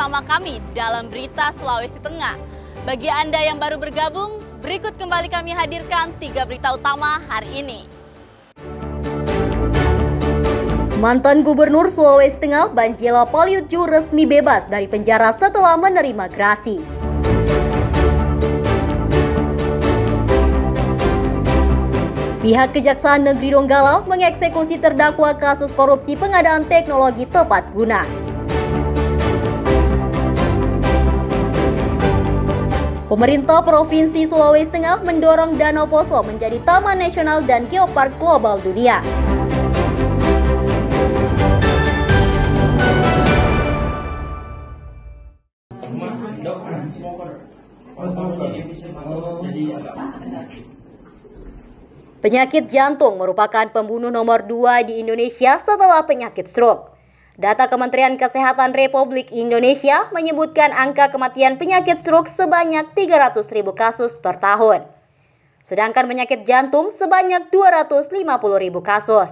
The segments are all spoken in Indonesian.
bersama kami dalam Berita Sulawesi Tengah. Bagi Anda yang baru bergabung, berikut kembali kami hadirkan 3 berita utama hari ini. Mantan Gubernur Sulawesi Tengah Banjela Paliutju resmi bebas dari penjara setelah menerima grasi. Pihak Kejaksaan Negeri Donggala mengeksekusi terdakwa kasus korupsi pengadaan teknologi tepat guna. Pemerintah Provinsi Sulawesi Tengah mendorong Danau Poso menjadi Taman Nasional dan Geopark Global Dunia. Penyakit jantung merupakan pembunuh nomor 2 di Indonesia setelah penyakit stroke. Data Kementerian Kesehatan Republik Indonesia menyebutkan angka kematian penyakit stroke sebanyak 300.000 kasus per tahun. Sedangkan penyakit jantung sebanyak 250.000 kasus.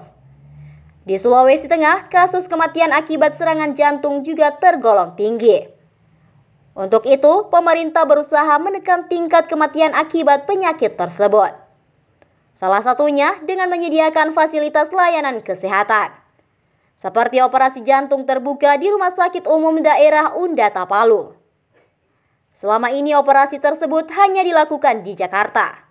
Di Sulawesi Tengah, kasus kematian akibat serangan jantung juga tergolong tinggi. Untuk itu, pemerintah berusaha menekan tingkat kematian akibat penyakit tersebut. Salah satunya dengan menyediakan fasilitas layanan kesehatan, seperti operasi jantung terbuka di Rumah Sakit Umum Daerah Undata Palu. Selama ini operasi tersebut hanya dilakukan di Jakarta.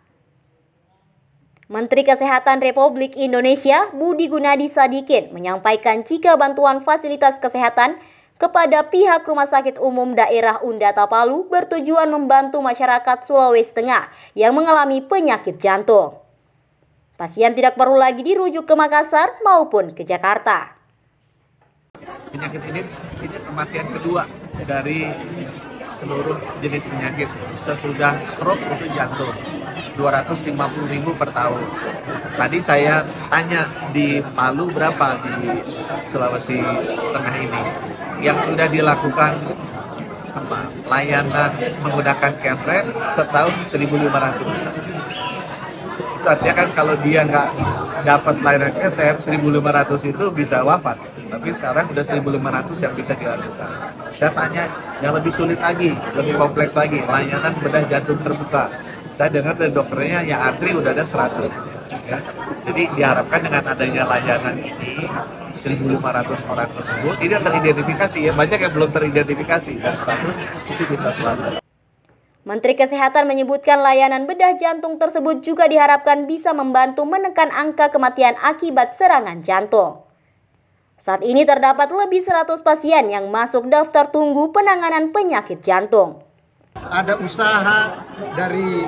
Menteri Kesehatan Republik Indonesia Budi Gunadi Sadikin menyampaikan jika bantuan fasilitas kesehatan kepada pihak Rumah Sakit Umum Daerah Undata Palu bertujuan membantu masyarakat Sulawesi Tengah yang mengalami penyakit jantung. Pasien tidak perlu lagi dirujuk ke Makassar maupun ke Jakarta. Penyakit ini kematian kedua dari seluruh jenis penyakit. Sesudah stroke itu jantung, 250.000 per tahun. Tadi saya tanya di Palu berapa di Sulawesi Tengah ini. Yang sudah dilakukan layanan menggunakan cath setahun 1.500. Itu artinya kan kalau dia nggak dapat layanan cath 1.500 itu bisa wafat. Tapi sekarang udah 1.500 yang bisa dilakukan. Saya tanya yang lebih sulit lagi, lebih kompleks lagi, layanan bedah jantung terbuka. Saya dengar dari dokternya yang antri udah ada 100. Ya. Jadi diharapkan dengan adanya layanan ini 1.500 orang tersebut tidak teridentifikasi, ya banyak yang belum teridentifikasi dan 100 itu bisa selamat. Menteri Kesehatan menyebutkan layanan bedah jantung tersebut juga diharapkan bisa membantu menekan angka kematian akibat serangan jantung. Saat ini terdapat lebih 100 pasien yang masuk daftar tunggu penanganan penyakit jantung. Ada usaha dari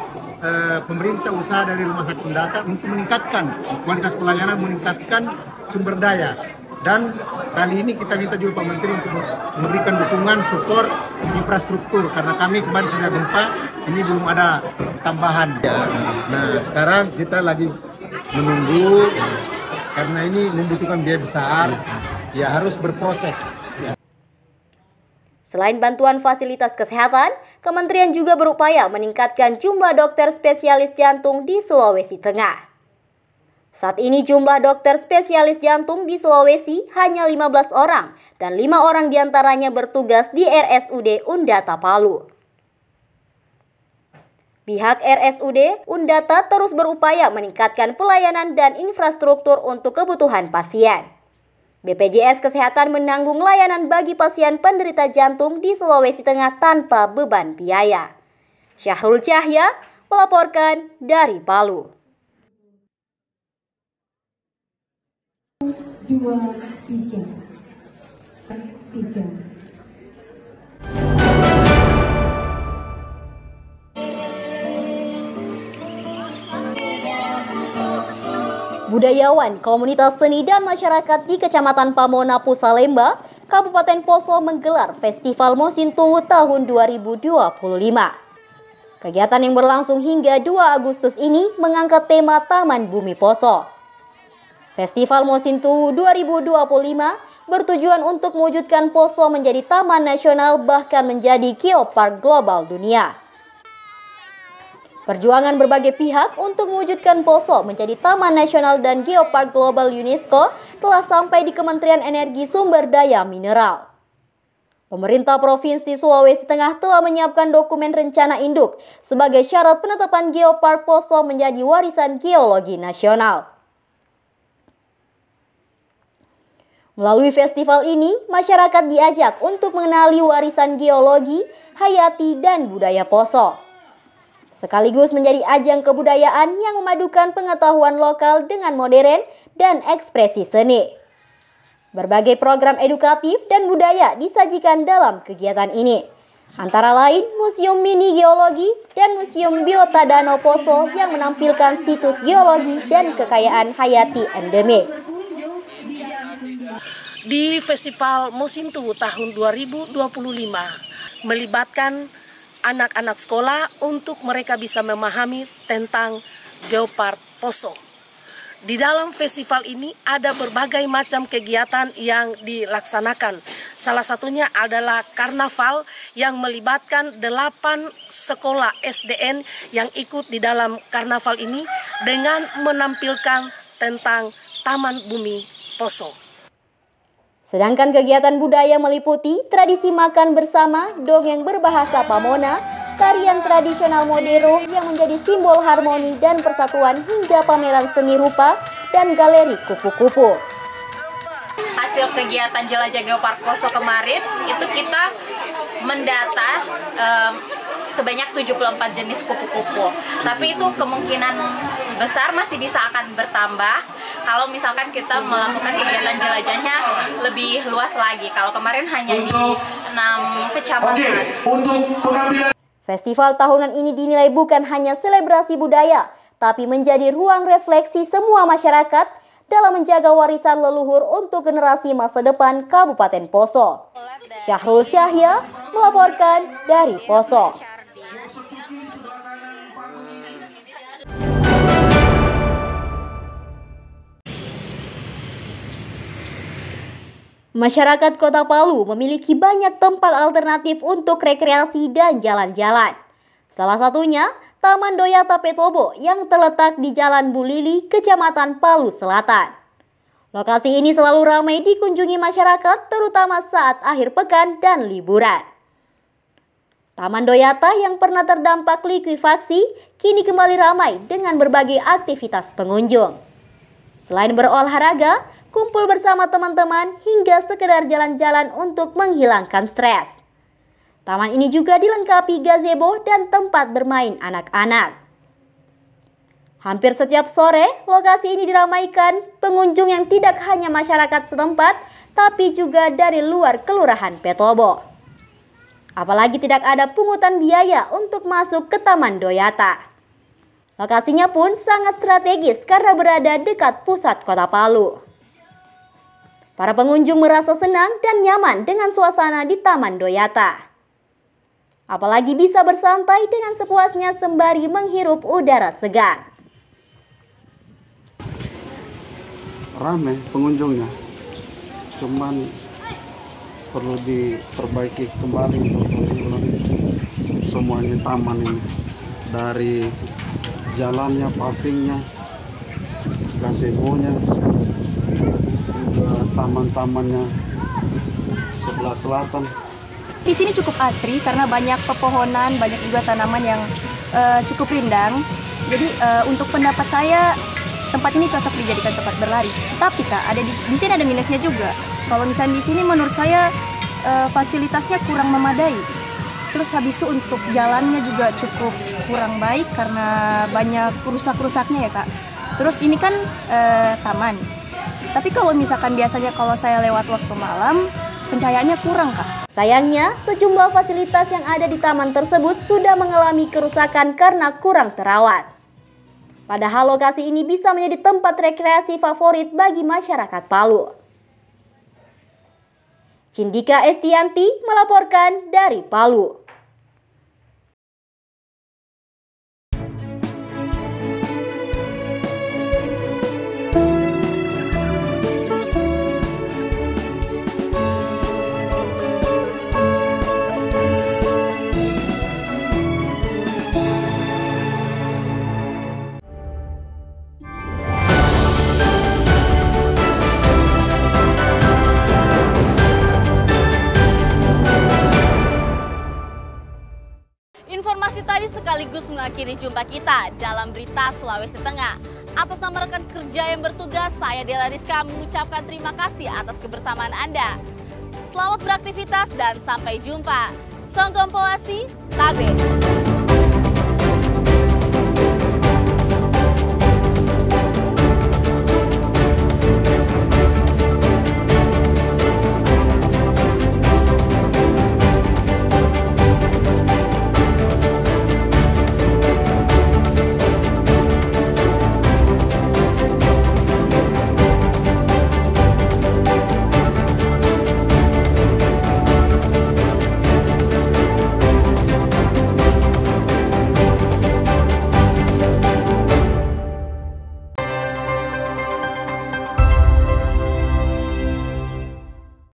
pemerintah, usaha dari Rumah Sakit Undata untuk meningkatkan kualitas pelayanan, meningkatkan sumber daya. Dan kali ini kita minta juga Pak Menteri untuk memberikan dukungan, support infrastruktur. Karena kami kemarin sudah gempa, ini belum ada tambahan. Ya. Nah sekarang kita lagi menunggu, karena ini membutuhkan biaya besar, ya harus berproses. Ya. Selain bantuan fasilitas kesehatan, kementerian juga berupaya meningkatkan jumlah dokter spesialis jantung di Sulawesi Tengah. Saat ini jumlah dokter spesialis jantung di Sulawesi hanya 15 orang dan 5 orang diantaranya bertugas di RSUD Undata Palu. Pihak RSUD Undata terus berupaya meningkatkan pelayanan dan infrastruktur untuk kebutuhan pasien. BPJS Kesehatan menanggung layanan bagi pasien penderita jantung di Sulawesi Tengah tanpa beban biaya. Syahrul Cahya melaporkan dari Palu. 2, 3. Budayawan, komunitas seni dan masyarakat di Kecamatan Pamona, Pusalemba, Kabupaten Poso menggelar Festival Mosintowo tahun 2025. Kegiatan yang berlangsung hingga 2 Agustus ini mengangkat tema Taman Bumi Poso. Festival Mosintowo 2025 bertujuan untuk mewujudkan Poso menjadi taman nasional bahkan menjadi geopark global dunia. Perjuangan berbagai pihak untuk mewujudkan Poso menjadi taman nasional dan geopark global UNESCO telah sampai di Kementerian Energi Sumber Daya Mineral. Pemerintah Provinsi Sulawesi Tengah telah menyiapkan dokumen rencana induk sebagai syarat penetapan Geopark Poso menjadi warisan geologi nasional. Melalui festival ini, masyarakat diajak untuk mengenali warisan geologi, hayati, dan budaya Poso. Sekaligus menjadi ajang kebudayaan yang memadukan pengetahuan lokal dengan modern dan ekspresi seni. Berbagai program edukatif dan budaya disajikan dalam kegiatan ini. Antara lain Museum Mini Geologi dan Museum Biota Danau Poso yang menampilkan situs geologi dan kekayaan hayati endemik. Di Festival Musim Tuhu tahun 2025 melibatkan anak-anak sekolah untuk mereka bisa memahami tentang Geopark Poso. Di dalam festival ini ada berbagai macam kegiatan yang dilaksanakan. Salah satunya adalah karnaval yang melibatkan 8 sekolah SDN yang ikut di dalam karnaval ini dengan menampilkan tentang Taman Bumi Poso. Sedangkan kegiatan budaya meliputi tradisi makan bersama, dongeng berbahasa Pamona, tarian tradisional modero yang menjadi simbol harmoni dan persatuan hingga pameran seni rupa dan galeri kupu-kupu. Hasil kegiatan jelajah Geopark Poso kemarin itu kita mendata sebanyak 74 jenis kupu-kupu. Tapi itu kemungkinan besar masih bisa akan bertambah kalau misalkan kita melakukan kegiatan jelajahnya lebih luas lagi. Kalau kemarin hanya di 6 kecamatan. Festival tahunan ini dinilai bukan hanya selebrasi budaya, tapi menjadi ruang refleksi semua masyarakat dalam menjaga warisan leluhur untuk generasi masa depan Kabupaten Poso. Syahrul Syahya melaporkan dari Poso. Masyarakat Kota Palu memiliki banyak tempat alternatif untuk rekreasi dan jalan-jalan. Salah satunya Taman Doyata Petobo yang terletak di Jalan Bulili, Kecamatan Palu Selatan. Lokasi ini selalu ramai dikunjungi masyarakat, terutama saat akhir pekan dan liburan. Taman Doyata yang pernah terdampak likuifaksi kini kembali ramai dengan berbagai aktivitas pengunjung. Selain berolahraga, kumpul bersama teman-teman hingga sekedar jalan-jalan untuk menghilangkan stres. Taman ini juga dilengkapi gazebo dan tempat bermain anak-anak. Hampir setiap sore, lokasi ini diramaikan pengunjung yang tidak hanya masyarakat setempat, tapi juga dari luar Kelurahan Petobo. Apalagi tidak ada pungutan biaya untuk masuk ke Taman Doyata. Lokasinya pun sangat strategis karena berada dekat pusat Kota Palu. Para pengunjung merasa senang dan nyaman dengan suasana di Taman Doyata. Apalagi bisa bersantai dengan sepuasnya sembari menghirup udara segar. Ramai pengunjungnya, cuman perlu diperbaiki kembali semuanya taman ini. Dari jalannya, pavingnya, gazebo-nya, taman-tamannya sebelah selatan. Di sini cukup asri karena banyak pepohonan, banyak juga tanaman yang cukup rindang. Jadi untuk pendapat saya tempat ini cocok dijadikan tempat berlari. Tapi Kak, ada di sini ada minusnya juga. Kalau misalnya di sini menurut saya fasilitasnya kurang memadai. Terus habis itu untuk jalannya juga cukup kurang baik karena banyak rusak-rusaknya ya Kak. Terus ini kan taman. Tapi kalau misalkan biasanya kalau saya lewat waktu malam, pencahayaannya kurang Kak. Sayangnya, sejumlah fasilitas yang ada di taman tersebut sudah mengalami kerusakan karena kurang terawat. Padahal lokasi ini bisa menjadi tempat rekreasi favorit bagi masyarakat Palu. Cindika Estianti melaporkan dari Palu. Informasi tadi sekaligus mengakhiri jumpa kita dalam Berita Sulawesi Tengah. Atas nama rekan kerja yang bertugas, saya Dela Rizka mengucapkan terima kasih atas kebersamaan Anda. Selamat beraktivitas dan sampai jumpa. Songgom Polasi, Tabe.